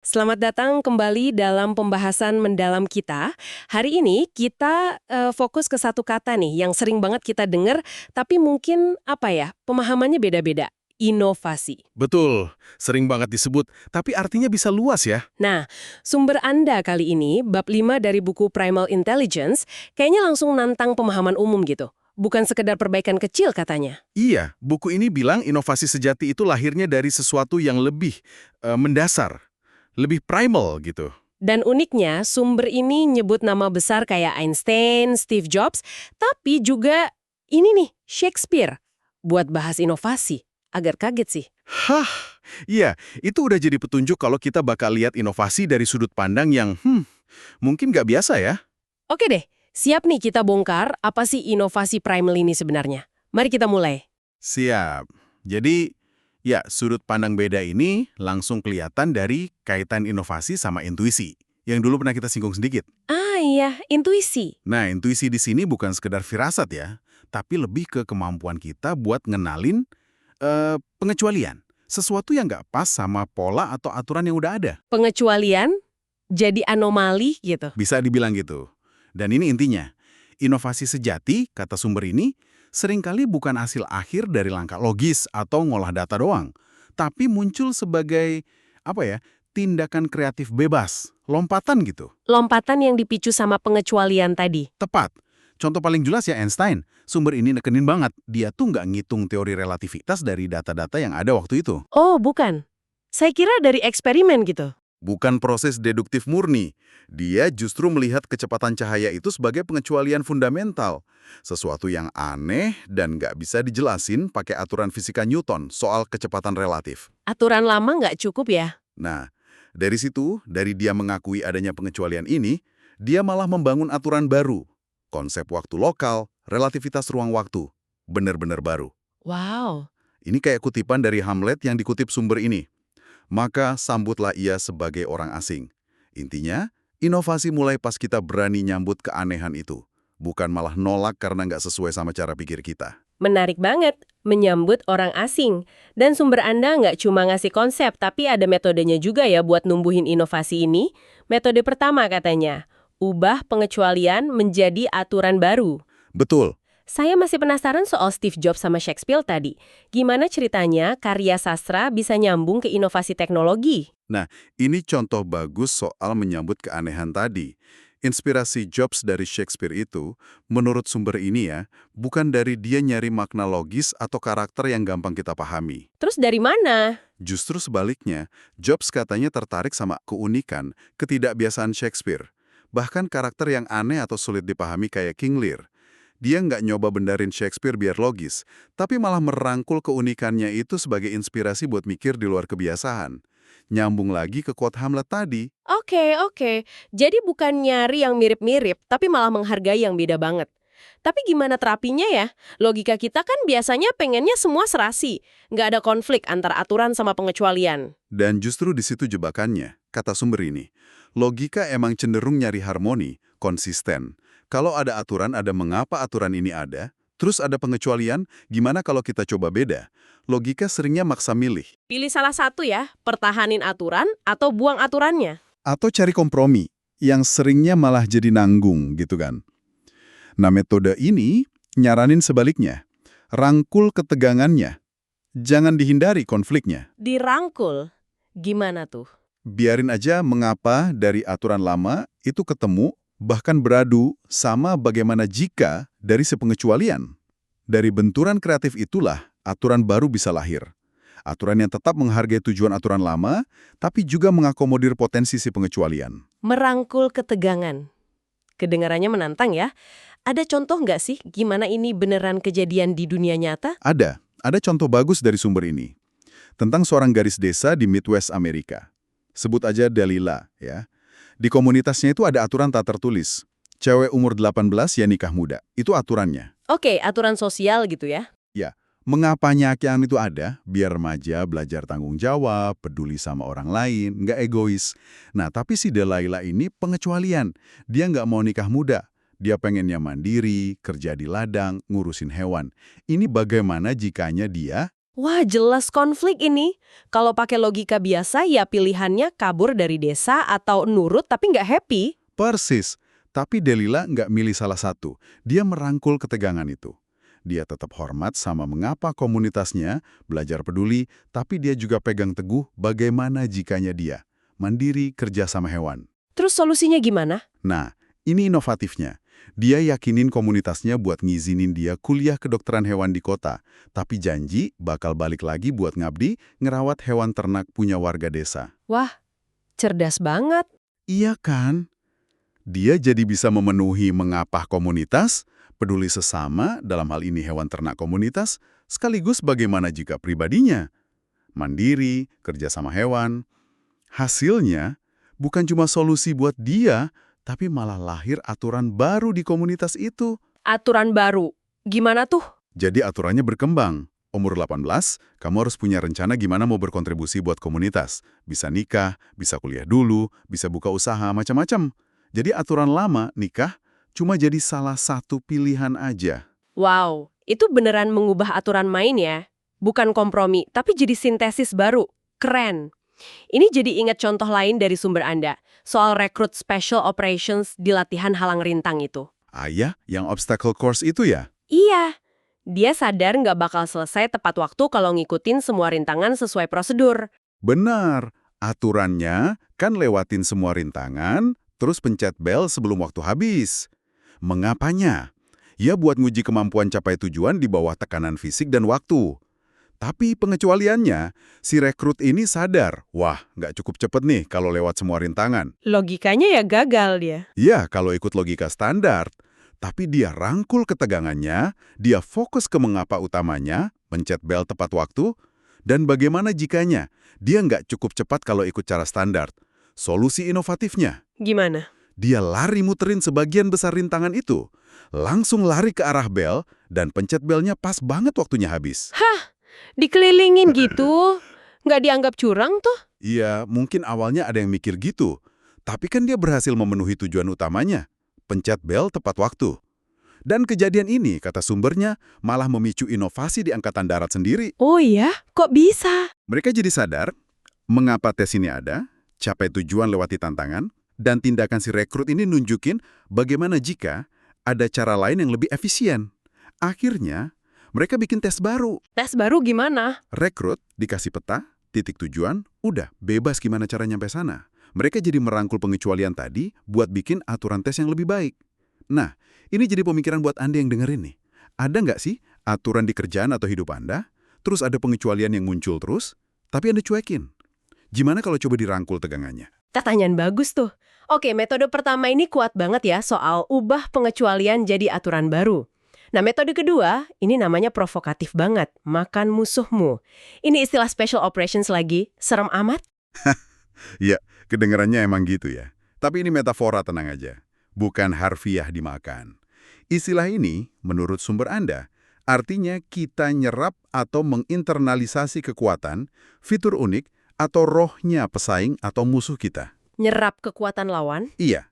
Selamat datang kembali dalam pembahasan mendalam kita. Hari ini kita fokus ke satu kata nih yang sering banget kita dengar, tapi mungkin pemahamannya beda-beda. Inovasi. Betul, sering banget disebut, tapi artinya bisa luas ya. Nah, sumber Anda kali ini, bab 5 dari buku Primal Intelligence, kayaknya langsung nantang pemahaman umum gitu. Bukan sekedar perbaikan kecil katanya. Iya, buku ini bilang inovasi sejati itu lahirnya dari sesuatu yang lebih mendasar, lebih primal gitu. Dan uniknya, sumber ini nyebut nama besar kayak Einstein, Steve Jobs, tapi juga ini nih, Shakespeare, buat bahas inovasi. Agak kaget sih. Hah, iya, itu udah jadi petunjuk kalau kita bakal lihat inovasi dari sudut pandang yang, mungkin nggak biasa ya. Oke deh, siap nih kita bongkar apa sih inovasi primal ini sebenarnya. Mari kita mulai. Siap. Jadi, ya, sudut pandang beda ini langsung kelihatan dari kaitan inovasi sama intuisi, yang dulu pernah kita singgung sedikit. Ah iya, intuisi. Nah, intuisi di sini bukan sekedar firasat ya, tapi lebih ke kemampuan kita buat ngenalin pengecualian. Sesuatu yang nggak pas sama pola atau aturan yang udah ada. Pengecualian jadi anomali gitu. Bisa dibilang gitu. Dan ini intinya. Inovasi sejati, kata sumber ini, seringkali bukan hasil akhir dari langkah logis atau ngolah data doang. Tapi muncul sebagai, tindakan kreatif bebas, lompatan gitu. Lompatan yang dipicu sama pengecualian tadi. Tepat. Contoh paling jelas ya Einstein. Sumber ini nekenin banget. Dia tuh nggak ngitung teori relativitas dari data-data yang ada waktu itu. Oh, bukan. Saya kira dari eksperimen gitu. Bukan proses deduktif murni. Dia justru melihat kecepatan cahaya itu sebagai pengecualian fundamental. Sesuatu yang aneh dan nggak bisa dijelasin pakai aturan fisika Newton soal kecepatan relatif. Aturan lama nggak cukup ya? Nah, dari situ, dari dia mengakui adanya pengecualian ini, dia malah membangun aturan baru. Konsep waktu lokal, relativitas ruang waktu. Benar-benar baru. Wow. Ini kayak kutipan dari Hamlet yang dikutip sumber ini. Maka sambutlah ia sebagai orang asing. Intinya, inovasi mulai pas kita berani nyambut keanehan itu. Bukan malah nolak karena nggak sesuai sama cara pikir kita. Menarik banget, menyambut orang asing. Dan sumber Anda nggak cuma ngasih konsep, tapi ada metodenya juga ya buat numbuhin inovasi ini. Metode pertama katanya, ubah pengecualian menjadi aturan baru. Betul. Saya masih penasaran soal Steve Jobs sama Shakespeare tadi. Gimana ceritanya karya sastra bisa nyambung ke inovasi teknologi? Nah, ini contoh bagus soal menyambut keanehan tadi. Inspirasi Jobs dari Shakespeare itu, menurut sumber ini ya, bukan dari dia nyari makna logis atau karakter yang gampang kita pahami. Terus dari mana? Justru sebaliknya, Jobs katanya tertarik sama keunikan, ketidakbiasaan Shakespeare. Bahkan karakter yang aneh atau sulit dipahami kayak King Lear. Dia nggak nyoba benerin Shakespeare biar logis, tapi malah merangkul keunikannya itu sebagai inspirasi buat mikir di luar kebiasaan. Nyambung lagi ke quote Hamlet tadi. Oke. Jadi bukan nyari yang mirip-mirip, tapi malah menghargai yang beda banget. Tapi gimana terapinya ya? Logika kita kan biasanya pengennya semua serasi. Nggak ada konflik antara aturan sama pengecualian. Dan justru di situ jebakannya, kata sumber ini. Logika emang cenderung nyari harmoni, konsisten. Kalau ada aturan, ada mengapa aturan ini ada. Terus ada pengecualian, gimana kalau kita coba beda? Logika seringnya maksa milih. Pilih salah satu ya, pertahanin aturan atau buang aturannya. Atau cari kompromi, yang seringnya malah jadi nanggung gitu kan. Nah, metode ini nyaranin sebaliknya. Rangkul ketegangannya. Jangan dihindari konfliknya. Dirangkul. Gimana tuh? Biarin aja mengapa dari aturan lama itu ketemu, bahkan beradu sama bagaimana jika dari sepengecualian. Dari benturan kreatif itulah aturan baru bisa lahir. Aturan yang tetap menghargai tujuan aturan lama, tapi juga mengakomodir potensi si pengecualian. Merangkul ketegangan. Kedengarannya menantang ya. Ada contoh nggak sih gimana ini beneran kejadian di dunia nyata? Ada contoh bagus dari sumber ini. Tentang seorang gadis desa di Midwest Amerika. Sebut aja Dalila, ya. Di komunitasnya itu ada aturan tak tertulis. Cewek umur 18 ya nikah muda. Itu aturannya. Oke, aturan sosial gitu ya. Ya, mengapa nyakian itu ada? Biar remaja belajar tanggung jawab, peduli sama orang lain, nggak egois. Nah, tapi si Dalila ini pengecualian. Dia nggak mau nikah muda. Dia pengennya mandiri, kerja di ladang, ngurusin hewan. Ini bagaimana jikanya dia Wah, jelas konflik ini. Kalau pakai logika biasa, ya pilihannya kabur dari desa atau nurut tapi nggak happy. Persis. Tapi Delila nggak milih salah satu. Dia merangkul ketegangan itu. Dia tetap hormat sama mengapa komunitasnya, belajar peduli, tapi dia juga pegang teguh bagaimana jikanya dia. Mandiri kerja sama hewan. Terus solusinya gimana? Nah, ini inovatifnya. Dia yakinin komunitasnya buat ngizinin dia kuliah kedokteran hewan di kota, tapi janji bakal balik lagi buat ngabdi ngerawat hewan ternak punya warga desa. Wah, cerdas banget. Iya kan? Dia jadi bisa memenuhi mengapah komunitas, peduli sesama dalam hal ini hewan ternak komunitas, sekaligus bagaimana jika pribadinya. Mandiri, kerja sama hewan. Hasilnya, bukan cuma solusi buat dia, tapi malah lahir aturan baru di komunitas itu. Aturan baru. Gimana tuh? Jadi aturannya berkembang. Umur 18, kamu harus punya rencana gimana mau berkontribusi buat komunitas. Bisa nikah, bisa kuliah dulu, bisa buka usaha, macam-macam. Jadi aturan lama, nikah, cuma jadi salah satu pilihan aja. Wow, itu beneran mengubah aturan main ya? Bukan kompromi, tapi jadi sintesis baru. Keren. Ini jadi ingat contoh lain dari sumber Anda, soal rekrut Special Operations di latihan halang rintang itu. Ayah, yang obstacle course itu ya? Iya, dia sadar nggak bakal selesai tepat waktu kalau ngikutin semua rintangan sesuai prosedur. Benar, aturannya kan lewatin semua rintangan, terus pencet bel sebelum waktu habis. Mengapanya? Ya buat nguji kemampuan capai tujuan di bawah tekanan fisik dan waktu. Tapi pengecualiannya, si rekrut ini sadar, wah nggak cukup cepet nih kalau lewat semua rintangan. Logikanya ya gagal dia. Ya, kalau ikut logika standar. Tapi dia rangkul ketegangannya, dia fokus ke mengapa utamanya, pencet bel tepat waktu, dan bagaimana jikanya, dia nggak cukup cepat kalau ikut cara standar. Solusi inovatifnya, Gimana? dia lari muterin sebagian besar rintangan itu, langsung lari ke arah bel, dan pencet belnya pas banget waktunya habis. Dikelilingin gitu? Nggak dianggap curang tuh? Iya, mungkin awalnya ada yang mikir gitu, tapi kan dia berhasil memenuhi tujuan utamanya, pencet bel tepat waktu. Dan kejadian ini, kata sumbernya, malah memicu inovasi di Angkatan Darat sendiri. Oh iya? Kok bisa? Mereka jadi sadar, mengapa tes ini ada, capai tujuan lewati tantangan, dan tindakan si rekrut ini nunjukin bagaimana jika ada cara lain yang lebih efisien. Akhirnya, mereka bikin tes baru. Tes baru gimana? Rekrut dikasih peta, titik tujuan, udah bebas gimana cara nyampe sana. Mereka jadi merangkul pengecualian tadi buat bikin aturan tes yang lebih baik. Nah, ini jadi pemikiran buat Anda yang dengerin nih. Ada nggak sih aturan di kerjaan atau hidup Anda, terus ada pengecualian yang muncul terus, tapi Anda cuekin? Gimana kalau coba dirangkul tegangannya? Pertanyaan bagus tuh. Oke, metode pertama ini kuat banget ya soal ubah pengecualian jadi aturan baru. Nah, metode kedua, ini namanya provokatif banget, makan musuhmu. Ini istilah special operations lagi, serem amat. Ya, kedengarannya emang gitu ya. Tapi ini metafora, tenang aja. Bukan harfiah dimakan. Istilah ini, menurut sumber Anda, artinya kita nyerap atau menginternalisasi kekuatan, fitur unik, atau rohnya pesaing atau musuh kita. Nyerap kekuatan lawan. Iya.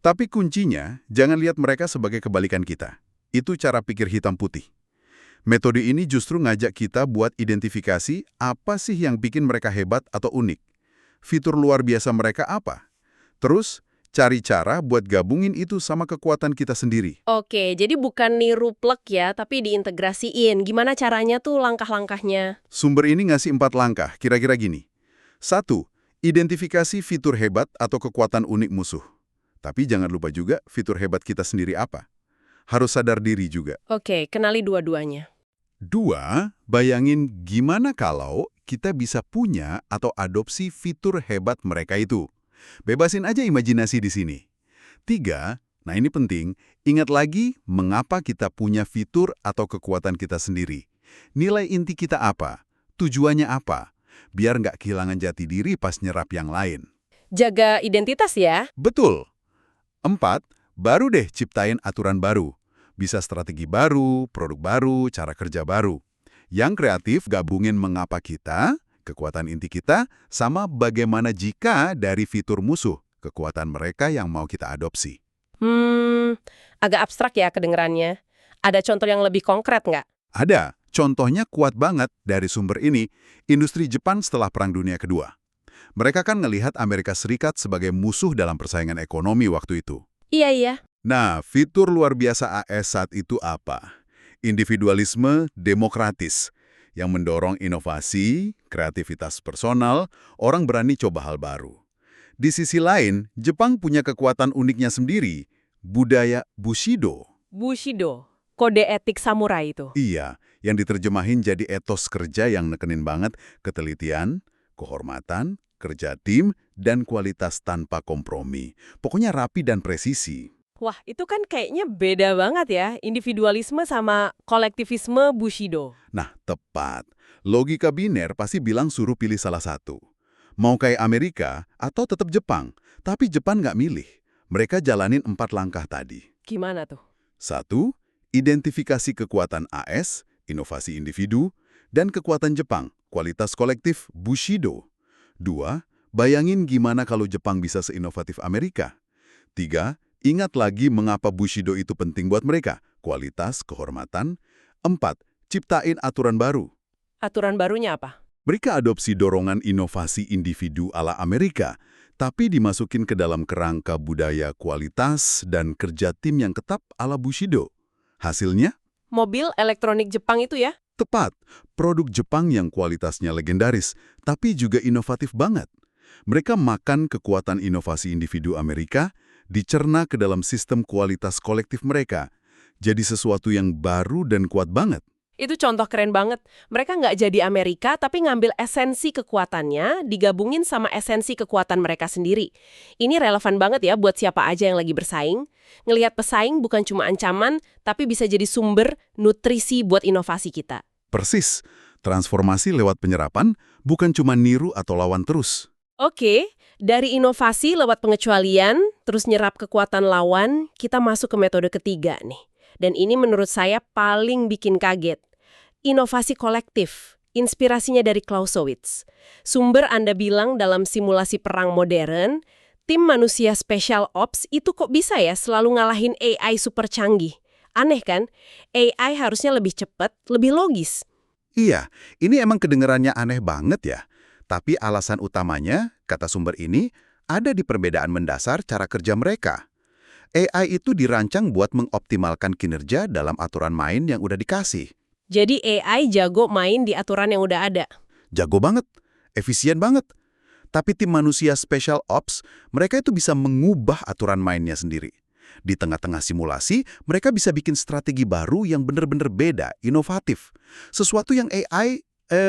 Tapi kuncinya, jangan lihat mereka sebagai kebalikan kita. Itu cara pikir hitam putih. Metode ini justru ngajak kita buat identifikasi apa sih yang bikin mereka hebat atau unik. Fitur luar biasa mereka apa? Terus, cari cara buat gabungin itu sama kekuatan kita sendiri. Oke, jadi bukan niru plek ya, tapi diintegrasiin. Gimana caranya tuh langkah-langkahnya? Sumber ini ngasih 4 langkah, kira-kira gini. 1. Identifikasi fitur hebat atau kekuatan unik musuh. Tapi jangan lupa juga fitur hebat kita sendiri apa. Harus sadar diri juga. Oke, kenali dua-duanya. 2. Bayangin gimana kalau kita bisa punya atau adopsi fitur hebat mereka itu. Bebasin aja imajinasi di sini. 3. Nah ini penting, ingat lagi mengapa kita punya fitur atau kekuatan kita sendiri. Nilai inti kita apa? Tujuannya apa? Biar nggak kehilangan jati diri pas nyerap yang lain. Jaga identitas ya. Betul. 4. Baru deh ciptain aturan baru. Bisa strategi baru, produk baru, cara kerja baru. Yang kreatif gabungin mengapa kita, kekuatan inti kita, sama bagaimana jika dari fitur musuh, kekuatan mereka yang mau kita adopsi. Agak abstrak ya kedengerannya. Ada contoh yang lebih konkret nggak? Ada. Contohnya kuat banget dari sumber ini, industri Jepang setelah Perang Dunia Kedua. Mereka kan ngelihat Amerika Serikat sebagai musuh dalam persaingan ekonomi waktu itu. Iya, iya. Nah, fitur luar biasa AS saat itu apa? Individualisme demokratis yang mendorong inovasi, kreativitas personal, orang berani coba hal baru. Di sisi lain, Jepang punya kekuatan uniknya sendiri, budaya Bushido. Bushido, kode etik samurai itu. Iya, yang diterjemahin jadi etos kerja yang nekenin banget ketelitian, kehormatan, kerja tim, dan kualitas tanpa kompromi. Pokoknya rapi dan presisi. Wah, itu kan kayaknya beda banget ya, individualisme sama kolektivisme Bushido. Nah, tepat. Logika biner pasti bilang suruh pilih salah satu. Mau kayak Amerika atau tetap Jepang. Tapi Jepang nggak milih. Mereka jalanin 4 langkah tadi. Gimana tuh? 1. Identifikasi kekuatan AS, inovasi individu, dan kekuatan Jepang, kualitas kolektif Bushido. 2. Bayangin gimana kalau Jepang bisa seinovatif Amerika. 3. Ingat lagi mengapa Bushido itu penting buat mereka, kualitas, kehormatan. 4. Ciptain aturan baru. Aturan barunya apa? Mereka adopsi dorongan inovasi individu ala Amerika, tapi dimasukin ke dalam kerangka budaya kualitas dan kerja tim yang ketat ala Bushido. Hasilnya? Mobil elektronik Jepang itu ya? Tepat, produk Jepang yang kualitasnya legendaris, tapi juga inovatif banget. Mereka makan kekuatan inovasi individu Amerika, dicerna ke dalam sistem kualitas kolektif mereka. Jadi sesuatu yang baru dan kuat banget. Itu contoh keren banget. Mereka nggak jadi Amerika, tapi ngambil esensi kekuatannya, digabungin sama esensi kekuatan mereka sendiri. Ini relevan banget ya buat siapa aja yang lagi bersaing. Ngelihat pesaing bukan cuma ancaman, tapi bisa jadi sumber nutrisi buat inovasi kita. Persis, transformasi lewat penyerapan bukan cuma niru atau lawan terus. Oke, dari inovasi lewat pengecualian, terus nyerap kekuatan lawan, kita masuk ke metode ketiga nih. Dan ini menurut saya paling bikin kaget. Inovasi kolektif, inspirasinya dari Clausewitz. Sumber Anda bilang dalam simulasi perang modern, tim manusia special ops itu kok bisa ya selalu ngalahin AI super canggih. Aneh kan? AI harusnya lebih cepat, lebih logis. Iya, ini emang kedengarannya aneh banget ya. Tapi alasan utamanya, kata sumber ini, ada di perbedaan mendasar cara kerja mereka. AI itu dirancang buat mengoptimalkan kinerja dalam aturan main yang udah dikasih. Jadi AI jago main di aturan yang udah ada. Jago banget, efisien banget. Tapi tim manusia special ops, mereka itu bisa mengubah aturan mainnya sendiri. Di tengah-tengah simulasi, mereka bisa bikin strategi baru yang benar-benar beda, inovatif. Sesuatu yang AI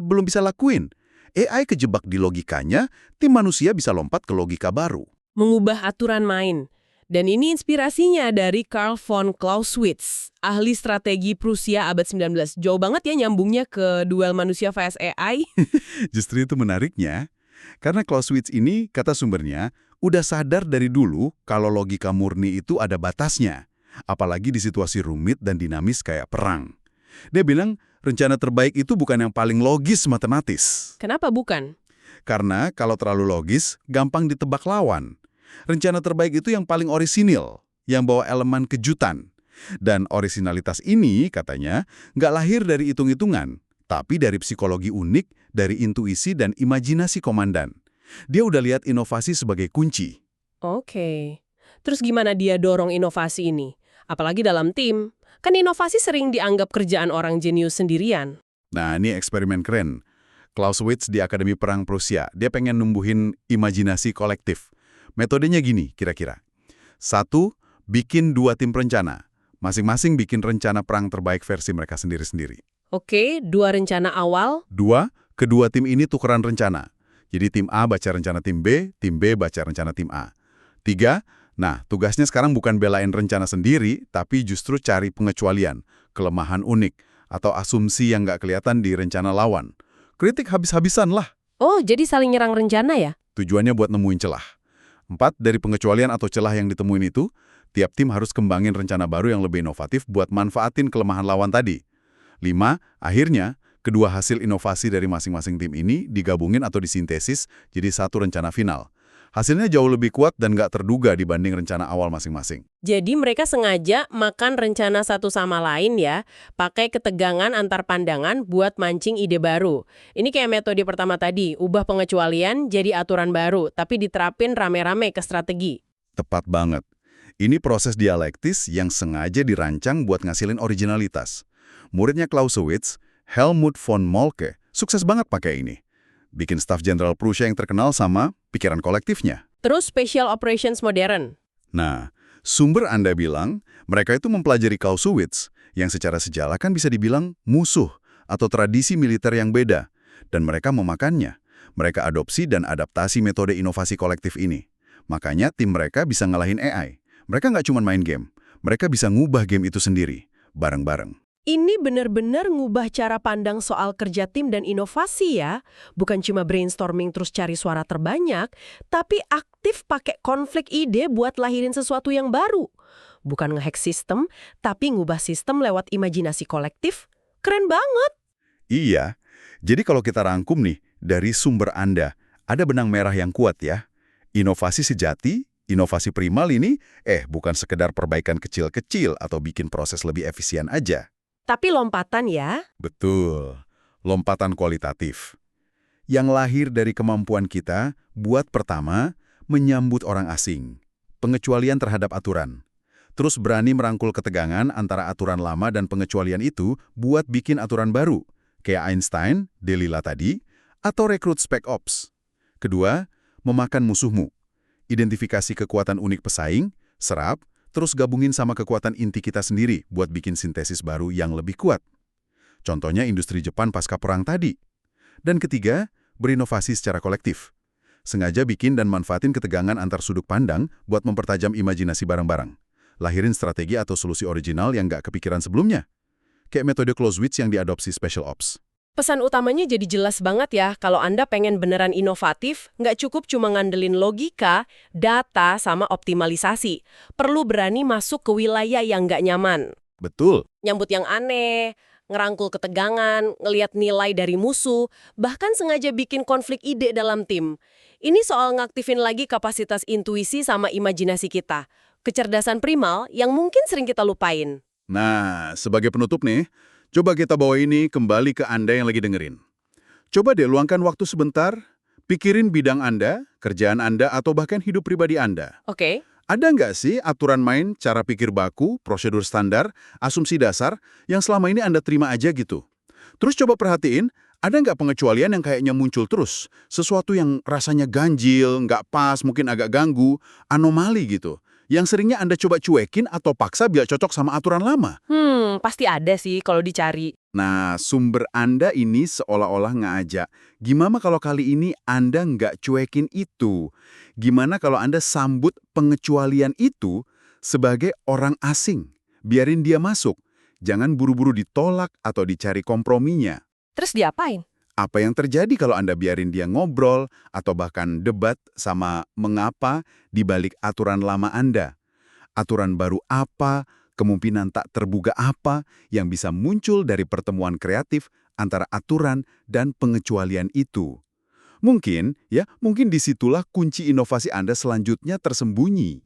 belum bisa lakuin. AI kejebak di logikanya, tim manusia bisa lompat ke logika baru. Mengubah aturan main. Dan ini inspirasinya dari Carl von Clausewitz, ahli strategi Prusia abad 19. Jauh banget ya nyambungnya ke duel manusia vs AI. Justru itu menariknya, karena Clausewitz ini, kata sumbernya, udah sadar dari dulu kalau logika murni itu ada batasnya. Apalagi di situasi rumit dan dinamis kayak perang. Dia bilang, rencana terbaik itu bukan yang paling logis matematis. Kenapa bukan? Karena kalau terlalu logis, gampang ditebak lawan. Rencana terbaik itu yang paling orisinil, yang bawa elemen kejutan. Dan orisinalitas ini, katanya, nggak lahir dari hitung-hitungan, tapi dari psikologi unik, dari intuisi dan imajinasi komandan. Dia udah lihat inovasi sebagai kunci. Oke. Terus gimana dia dorong inovasi ini? Apalagi dalam tim. Kan inovasi sering dianggap kerjaan orang jenius sendirian. Nah, ini eksperimen keren. Clausewitz di Akademi Perang Prusia, dia pengen numbuhin imajinasi kolektif. Metodenya gini, kira-kira. 1. Bikin 2 tim perencana. Masing-masing bikin rencana perang terbaik versi mereka sendiri-sendiri. Oke, 2 rencana awal. 2. Kedua tim ini tukeran rencana. Jadi tim A baca rencana tim B baca rencana tim A. 3. Nah, tugasnya sekarang bukan belain rencana sendiri, tapi justru cari pengecualian, kelemahan unik, atau asumsi yang nggak kelihatan di rencana lawan. Kritik habis-habisan lah. Oh, jadi saling nyerang rencana ya? Tujuannya buat nemuin celah. 4. Dari pengecualian atau celah yang ditemuin itu, tiap tim harus kembangin rencana baru yang lebih inovatif buat manfaatin kelemahan lawan tadi. 5. Akhirnya, kedua hasil inovasi dari masing-masing tim ini digabungin atau disintesis jadi satu rencana final. Hasilnya jauh lebih kuat dan nggak terduga dibanding rencana awal masing-masing. Jadi mereka sengaja makan rencana satu sama lain ya, pakai ketegangan antar pandangan buat mancing ide baru. Ini kayak metode pertama tadi, ubah pengecualian jadi aturan baru, tapi diterapin rame-rame ke strategi. Tepat banget. Ini proses dialektis yang sengaja dirancang buat ngasilin originalitas. Muridnya Clausewitz, Helmut von Moltke, sukses banget pakai ini. Bikin staf Jenderal Prusia yang terkenal sama pikiran kolektifnya. Terus special operations modern. Nah, sumber Anda bilang mereka itu mempelajari Clausewitz yang secara sejarah kan bisa dibilang musuh atau tradisi militer yang beda. Dan mereka memakannya. Mereka adopsi dan adaptasi metode inovasi kolektif ini. Makanya tim mereka bisa ngalahin AI. Mereka nggak cuma main game, mereka bisa ngubah game itu sendiri, bareng-bareng. Ini benar-benar ngubah cara pandang soal kerja tim dan inovasi ya. Bukan cuma brainstorming terus cari suara terbanyak, tapi aktif pakai konflik ide buat lahirin sesuatu yang baru. Bukan ngehack sistem, tapi ngubah sistem lewat imajinasi kolektif. Keren banget. Iya, jadi kalau kita rangkum nih, dari sumber Anda, ada benang merah yang kuat ya. Inovasi sejati, inovasi primal ini, bukan sekedar perbaikan kecil-kecil atau bikin proses lebih efisien aja. Tapi lompatan ya. Betul, lompatan kualitatif. Yang lahir dari kemampuan kita buat pertama, menyambut orang asing. Pengecualian terhadap aturan. Terus berani merangkul ketegangan antara aturan lama dan pengecualian itu buat bikin aturan baru. Kayak Einstein, Delila tadi, atau rekrut spec ops. Kedua, memakan musuhmu. Identifikasi kekuatan unik pesaing, serap, terus gabungin sama kekuatan inti kita sendiri buat bikin sintesis baru yang lebih kuat. Contohnya industri Jepang pasca perang tadi. Dan ketiga, berinovasi secara kolektif. Sengaja bikin dan manfaatin ketegangan antar sudut pandang buat mempertajam imajinasi bareng-bareng. Lahirin strategi atau solusi original yang nggak kepikiran sebelumnya. Kayak metode Clausewitz yang diadopsi Special Ops. Pesan utamanya jadi jelas banget ya, kalau Anda pengen beneran inovatif, nggak cukup cuma ngandelin logika, data, sama optimalisasi. Perlu berani masuk ke wilayah yang nggak nyaman. Betul. Nyambut yang aneh, ngerangkul ketegangan, ngelihat nilai dari musuh, bahkan sengaja bikin konflik ide dalam tim. Ini soal ngaktifin lagi kapasitas intuisi sama imajinasi kita. Kecerdasan primal yang mungkin sering kita lupain. Nah, sebagai penutup nih, coba kita bawa ini kembali ke Anda yang lagi dengerin. Coba deh luangkan waktu sebentar, pikirin bidang Anda, kerjaan Anda, atau bahkan hidup pribadi Anda. Oke. Ada nggak sih aturan main, cara pikir baku, prosedur standar, asumsi dasar yang selama ini Anda terima aja gitu? Terus coba perhatiin, ada nggak pengecualian yang kayaknya muncul terus? Sesuatu yang rasanya ganjil, nggak pas, mungkin agak ganggu, anomali gitu. Yang seringnya Anda coba cuekin atau paksa biar cocok sama aturan lama. Pasti ada sih kalau dicari. Nah, sumber Anda ini seolah-olah ngajak. Gimana kalau kali ini Anda nggak cuekin itu? Gimana kalau Anda sambut pengecualian itu sebagai orang asing? Biarin dia masuk. Jangan buru-buru ditolak atau dicari komprominya. Terus diapain? Apa yang terjadi kalau Anda biarin dia ngobrol atau bahkan debat sama mengapa di balik aturan lama Anda? Aturan baru apa, kemungkinan tak terbuka apa yang bisa muncul dari pertemuan kreatif antara aturan dan pengecualian itu? Mungkin disitulah kunci inovasi Anda selanjutnya tersembunyi.